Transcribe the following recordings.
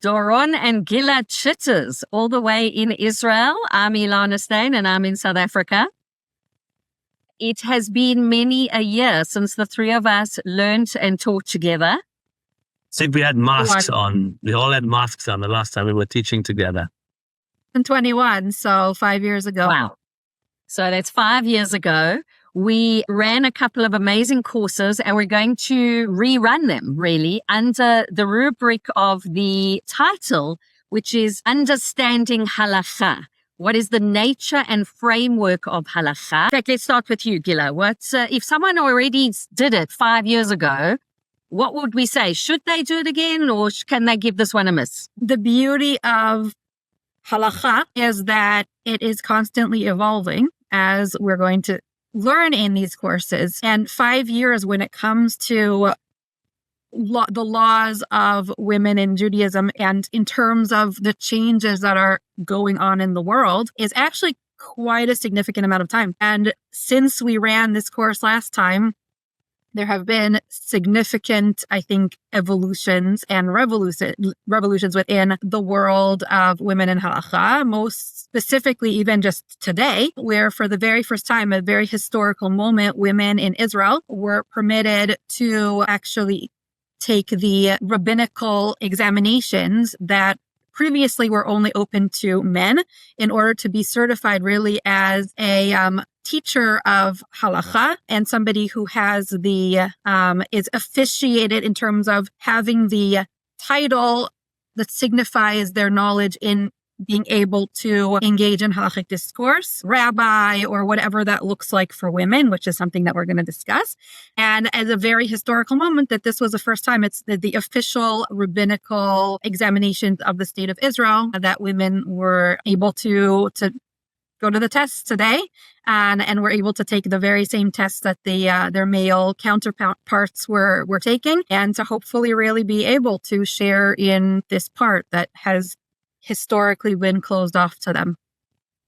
Doron and Gilad Chitters, all the way in Israel. I'm Ilana Stein and I'm in South Africa. It has been many a year since the three of us learned and taught together. I think we had masks on. We all had masks on the last time we were teaching together. In 21, so 5 years ago. Wow. So that's 5 years ago. We ran a couple of amazing courses and we're going to rerun them really under the rubric of the title, which is Understanding Halakha. What is the nature and framework of halakha? In fact, let's start with you, Gila. If someone already did it 5 years ago, what would we say? Should they do it again or can they give this one a miss? The beauty of halakha is that it is constantly evolving as we're going to learn in these courses. And 5 years when it comes to the laws of women in Judaism and in terms of the changes that are going on in the world is actually quite a significant amount of time. And since we ran this course last time, there have been significant, I think, evolutions and revolutions within the world of women in halakha, most specifically even just today, where for the very first time, a very historical moment, women in Israel were permitted to actually take the rabbinical examinations that previously were only open to men in order to be certified really as a teacher of halakha and somebody who has the is officiated in terms of having the title that signifies their knowledge in being able to engage in halakhic discourse, rabbi, or whatever that looks like for women, which is something that we're going to discuss. And as a very historical moment that this was the first time, it's the official rabbinical examinations of the state of Israel that women were able to go to the tests today and were able to take the very same tests that their male counterparts were taking, and to hopefully really be able to share in this part that has historically been closed off to them,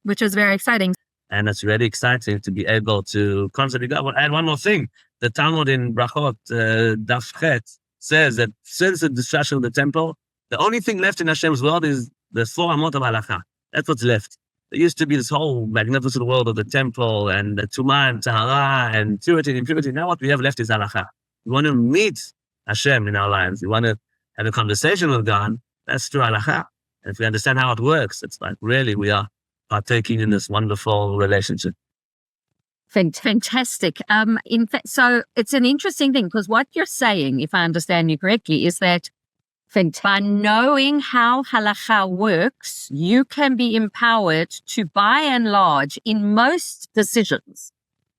which is very exciting. And it's really exciting to be able to constantly go. And one more thing, the Talmud in Brachot, Daf Chet, says that since the destruction of the temple, the only thing left in Hashem's world is the 4 amot of halakha. That's what's left. There used to be this whole magnificent world of the temple and the Tumah and Tahara and purity and impurity. Now what we have left is halakha. We want to meet Hashem in our lives. We want to have a conversation with God. That's through halakha. And if we understand how it works, it's like really we are partaking in this wonderful relationship. Fantastic. In fact, so it's an interesting thing because what you're saying, if I understand you correctly, is that by knowing how halakha works, you can be empowered to, by and large, in most decisions,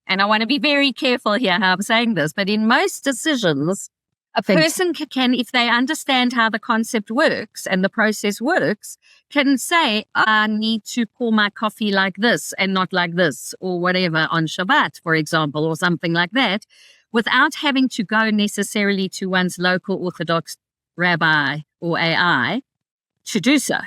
and I want to be very careful here how I'm saying this, but in most decisions, a person can, if they understand how the concept works and the process works, can say, I need to pour my coffee like this and not like this, or whatever on Shabbat, for example, or something like that, without having to go necessarily to one's local Orthodox rabbi or AI to do so.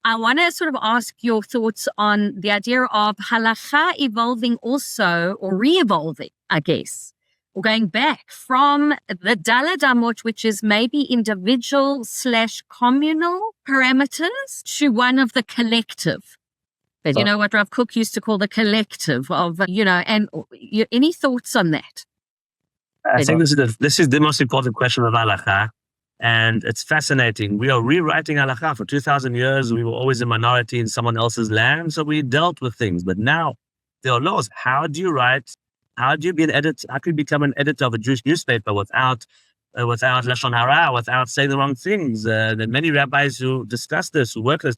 I want to sort of ask your thoughts on the idea of halakha evolving also, or re-evolving, I guess, or going back from the Daled Amot, which is maybe individual/communal parameters, to one of the collective. But you know what Rav Kook used to call the collective of, and any thoughts on that? I think this is the most important question of halakha. And it's fascinating. We are rewriting halakha. For 2,000 years, we were always a minority in someone else's land, so we dealt with things. But now there are laws. How do you write? How do you be an editor? How can you become an editor of a Jewish newspaper without lashon hara, without saying the wrong things? There are many rabbis who discuss this, who work this.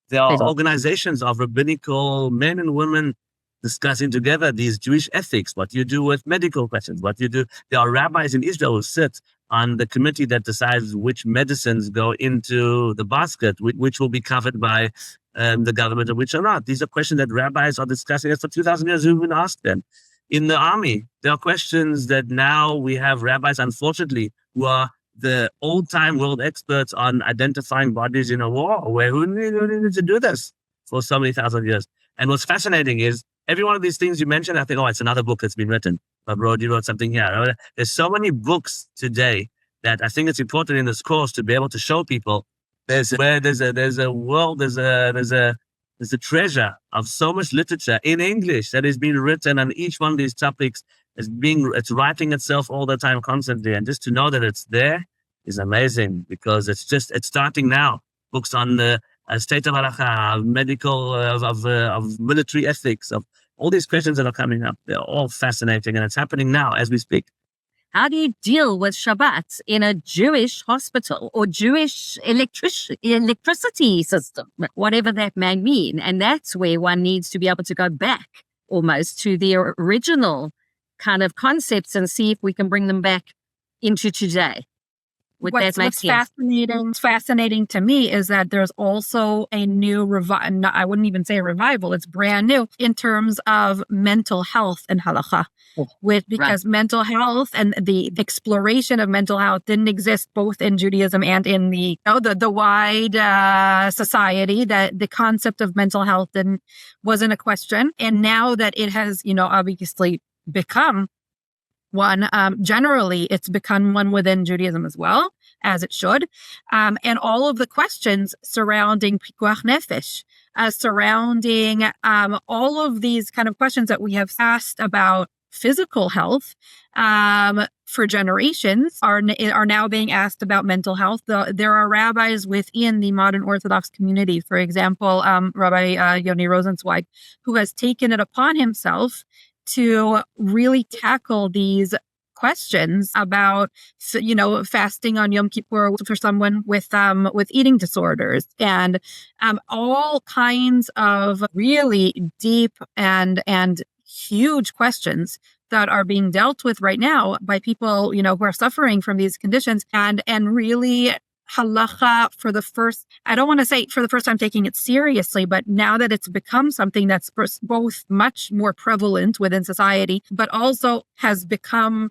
There are organizations of rabbinical men and women discussing together these Jewish ethics, what you do with medical questions, what you do. There are rabbis in Israel who sit on the committee that decides which medicines go into the basket, which will be covered by the government and which are not. These are questions that rabbis are discussing for 2,000 years who've been asked them. In the army, there are questions that now we have rabbis, unfortunately, who are the old-time world experts on identifying bodies in a war, who needed to do this for so many thousand years. And what's fascinating is every one of these things you mentioned, I think, it's another book that's been written. But Brody wrote something here. There's so many books today that I think it's important in this course to be able to show people There's a world, there's a treasure of so much literature in English that is being written on each one of these topics. It's writing itself all the time, constantly. And just to know that it's there is amazing, because it's starting now. Books on the state of halakha, of medical, of military ethics, of all these questions that are coming up. They're all fascinating, and it's happening now as we speak. How do you deal with Shabbat in a Jewish hospital or Jewish electricity system, whatever that may mean? And that's where one needs to be able to go back almost to the original kind of concepts and see if we can bring them back into today. What's fascinating to me is that there's also a new I wouldn't even say a revival, it's brand new in terms of mental health and halakha. Because mental health and the exploration of mental health didn't exist both in Judaism and in the wide society. That the concept of mental health wasn't a question. And now that it has, obviously become one, generally it's become one within Judaism as well, as it should. And all of the questions surrounding pikuach nefesh, surrounding all of these kind of questions that we have asked about physical health for generations are now being asked about mental health. There are rabbis within the modern Orthodox community, for example, Rabbi Yoni Rosenzweig, who has taken it upon himself to really tackle these questions about, fasting on Yom Kippur for someone with eating disorders, and all kinds of really deep and huge questions that are being dealt with right now by people, who are suffering from these conditions, and really halakha I don't want to say for the first time taking it seriously, but now that it's become something that's both much more prevalent within society, but also has become,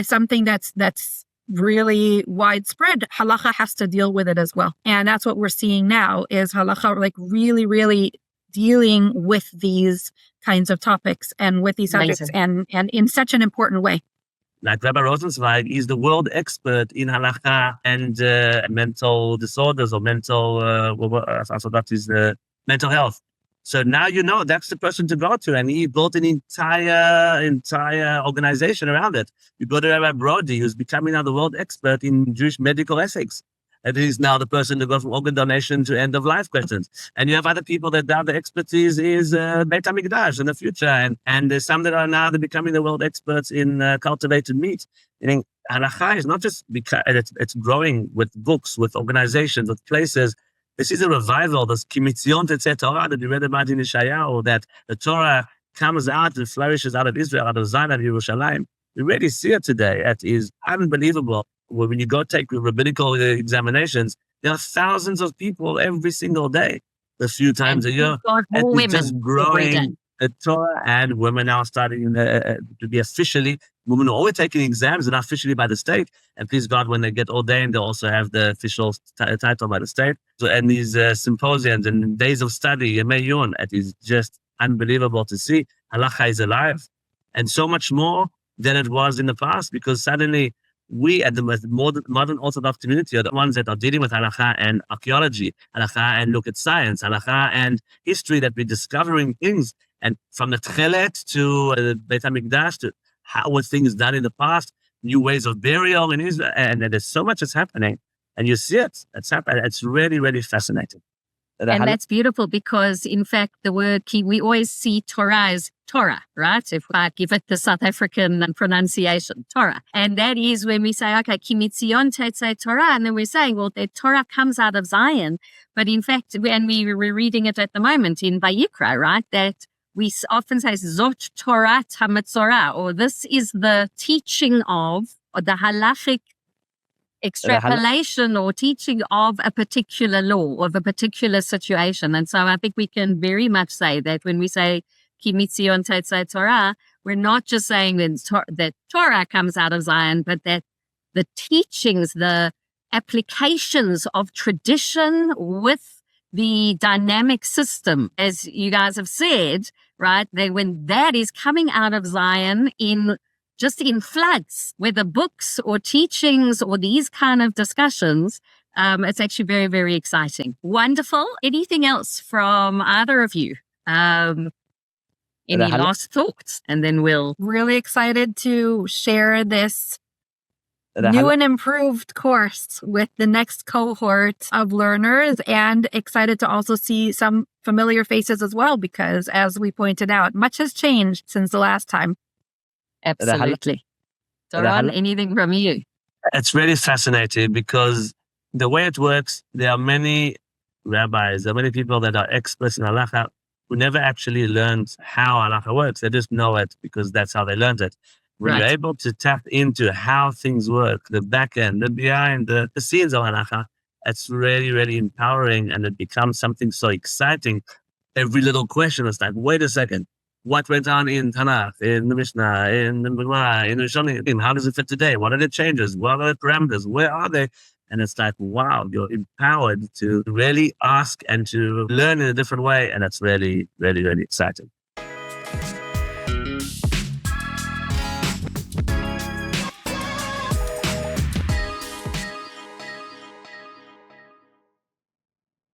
something that's really widespread, halakha has to deal with it as well. And that's what we're seeing now is halakha really, really dealing with these kinds of topics and with these subjects and in such an important way. Like Rabbi Rosenzweig is the world expert in halakha and mental disorders or mental, so that is mental health. So now that's the person to go to, and he built an entire organization around it. You go to Rabbi Brody, who's becoming now the world expert in Jewish medical ethics. And he's now the person to go from organ donation to end of life questions. And you have other people that now the expertise is Beit HaMikdash in the future. And there's some that are now becoming the world experts in cultivated meat. Meaning, halakha is not just because it's growing with books, with organizations, with places. This is a revival, this kimitzion tetzeh Torah that we read about in Yeshayahu, that the Torah comes out and flourishes out of Israel, out of Zion, out of Yerushalayim. We really see it today. It is unbelievable. When you go take rabbinical examinations, there are thousands of people every single day, a few times a year. And it's just growing. The Torah, and women now starting to be officially, women are always taking exams and officially by the state. And please God, when they get ordained, they also have the official title by the state. So, and these symposiums and days of study, Yemei, it is just unbelievable to see. Halakha is alive, and so much more than it was in the past, because suddenly we at the modern Orthodox community are the ones that are dealing with halakha and archaeology, halakha and look at science, halakha and history, that we're discovering things. And from the Tchelet to Beit HaMikdash to how were things done in the past, new ways of burial in Israel, and there's so much that's happening. And you see it. It's happening. It's really, really fascinating. And that's beautiful because, in fact, the word key, we always see Torah as Torah, right? If I give it the South African pronunciation, Torah. And that is when we say, okay, ki mitzion tetzeh Torah. And then we're saying, well, the Torah comes out of Zion. But in fact, and we're reading it at the moment in Vayikra, right? That we often say, Zot Torah HaMetzorah, or this is the teaching of, or the halachic extrapolation or teaching of a particular law, of a particular situation. And so I think we can very much say that when we say Ki mitzion tetzeh Torah, we're not just saying that Torah comes out of Zion, but that the teachings, the applications of tradition with the dynamic system, as you guys have said, right, that when that is coming out of Zion in floods, whether books or teachings or these kind of discussions, It's actually very, very exciting. Wonderful. Anything else from either of you? Any last thoughts? And then we'll... Really excited to share this new and improved course with the next cohort of learners, and excited to also see some familiar faces as well, because as we pointed out, much has changed since the last time. Absolutely. Doron, anything from you? It's really fascinating because the way it works, there are many rabbis, there are many people that are experts in halacha who never actually learned how halacha works. They just know it because that's how they learned it. When you're able to tap into how things work, the back end, the behind, the scenes of halacha, it's really, really empowering, and it becomes something so exciting. Every little question is like, wait a second, what went on in Tanakh, in the Mishnah, in the Gemara, in the Rishonim? How does it fit today? What are the changes? What are the parameters? Where are they? And it's like, wow, you're empowered to really ask and to learn in a different way. And that's really, really, really exciting.